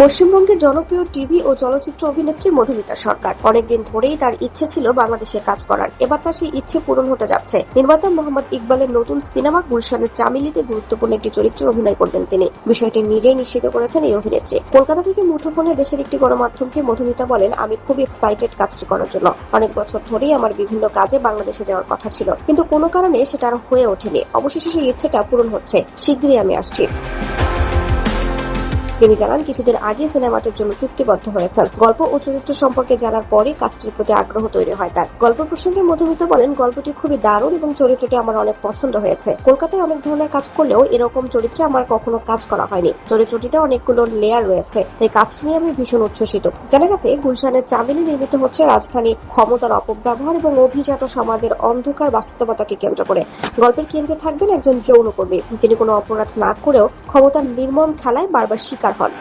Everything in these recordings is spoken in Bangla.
পশ্চিমবঙ্গের জনপ্রিয় টিভি ও চলচ্চিত্র অভিনেত্রী মধুমিতা সরকার অনেকদিন ধরেই তার ইচ্ছে ছিল বাংলাদেশে কাজ করার। এবার তার সেই ইচ্ছে পূরণ হতে যাচ্ছে। নির্মাতা মোহাম্মদ ইকবালের নতুন সিনেমা গুলশানের চামেলিতে গুরুত্বপূর্ণ একটি চরিত্রে অভিনয় করবেন তিনি। বিষয়টি নিজেই নিশ্চিত করেছেন এই অভিনেত্রী। কলকাতা থেকে মুঠোফোনে দেশের একটি গণমাধ্যমকে মধুমিতা বলেন, আমি খুবই এক্সাইটেড কাজটি করার জন্য। অনেক বছর ধরেই আমার বিভিন্ন কাজে বাংলাদেশে যাওয়ার কথা ছিল, কিন্তু কোনো কারণে সেটা আর হয়ে ওঠেনি। অবশেষে সেই ইচ্ছেটা পূরণ হচ্ছে। শীঘ্রই আমি আসছি। তিনি জানান, কিছুদিন আগে সিনেমাটির জন্য চুক্তিবদ্ধ হয়েছেন। গল্প ও চরিত্র সম্পর্কে জানার পরে কাজটির প্রতি আগ্রহ তৈরি হয় তার। গল্প প্রসঙ্গে মধুমিতা বলেন, গল্পটি খুবই দারুণ এবং চরিত্রটি আমার অনেক পছন্দ হয়েছে। কলকাতায় অনেক ধরনের কাজ করলেও এরকম চরিত্রে আমার কখনো কাজ করা হয়নি। চরিত্রটিতে অনেকগুলো লেয়ার রয়েছে, তাই কাজটি নিয়ে আমি ভীষণ উচ্ছ্বসিত। জানা গেছে, গুলশানের চামেলি নির্মিত হচ্ছে রাজধানী ক্ষমতার অপব্যবহার এবং অভিজাত সমাজের অন্ধকার বাস্তবতাকে কেন্দ্র করে। গল্পের কেন্দ্রে থাকবেন একজন যৌনকর্মী, যিনি কোনো অপরাধ না করেও ক্ষমতার নির্মম খেলায় বারবার শিকার হন।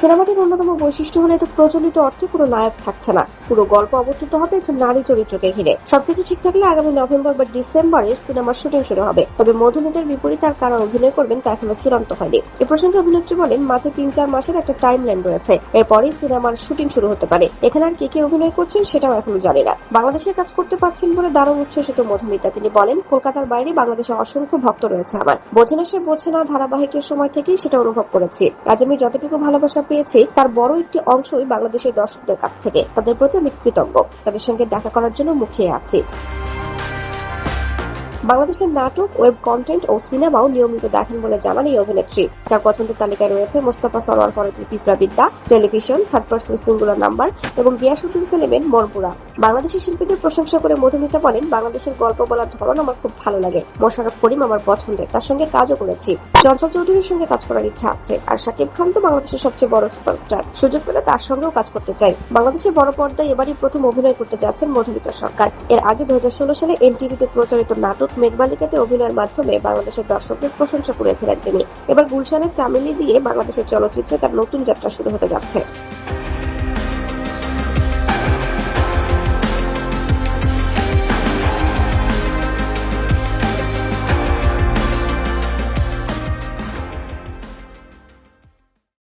সিনেমাটির অন্যতম বৈশিষ্ট্য হলো এতে প্রচলিত অর্থে কোনো নায়ক থাকছে না। পুরো গল্প অবস্থিত হবে একজন নারী চরিত্রকে ঘিরে। সবকিছু ঠিক থাকলে আগামী নভেম্বর বা ডিসেম্বরে সিনেমার শুটিং শুরু হবে। তবে মধুমিতার বিপরীতে আর কারা অভিনয় করবেন তা এখনো চূড়ান্ত হয়নি। এ প্রসঙ্গে অভিনেত্রী বলেন, মাঝে ৩-৪ মাসের একটা টাইম লাইন রয়েছে, এরপরেই সিনেমার শুটিং শুরু হতে পারে। এখানে আর কে অভিনয় করছেন সেটাও এখনো জানি না। বাংলাদেশে কাজ করতে পারছেন বলে দারুণ উচ্ছ্বসিত মধুমিতা। তিনি বলেন, কলকাতার বাইরে বাংলাদেশে অসংখ্য ভক্ত রয়েছে আমার। বোঝে না সে বোঝে না ধারাবাহিকের সময় থেকেই সেটা অনুভব করেছি। আজ আমি যতটুকু ভালোবাসা পেয়েছি তার বড় একটি অংশই বাংলাদেশের দর্শকদের কাছ থেকে। তাদের প্রতি আমি কৃতজ্ঞ। তাদের সঙ্গে দেখা করার জন্য মুখিয়ে আছি। বাংলাদেশের নাটক, ওয়েব কন্টেন্ট ও সিনেমাও নিয়মিত দেখেন বলে জানান এই অভিনেত্রী। যার পছন্দের তালিকায় রয়েছে মোস্তফা সরোয়ার ফারুকের পিঁপড়া বিদ্যা, television, third person singular number এবং গিয়াসউদ্দিন সেলিমের মরপুরা। বাংলাদেশি শিল্পীদের প্রশংসা করে মধুমিতা বলেন, বাংলাদেশের গল্প বলার ধরন আমার খুব ভালো লাগে। মোশাররফ করিম আমার পছন্দের, তার সঙ্গে কাজও করেছি। চঞ্চল চৌধুরীর সঙ্গে কাজ করার ইচ্ছা আছে। আর শাকিব খান তো বাংলাদেশের সবচেয়ে বড় সুপারস্টার। সুযোগ পেলে তার সঙ্গেও কাজ করতে চাই। বাংলাদেশের বড় পর্দায় এবারই প্রথম অভিনয় করতে যাচ্ছেন মধুমিতা সরকার। এর আগে 2016 সালে এনটিভিতে প্রচারিত নাটক মেঘবালিকাতে অভিনয়ের মাধ্যমে বাংলাদেশের দর্শকদের প্রশংসা করেছিলেন তিনি। এবার গুলশানের চামেলি দিয়ে বাংলাদেশের চলচ্চিত্রে তার নতুন যাত্রা শুরু হতে যাচ্ছে।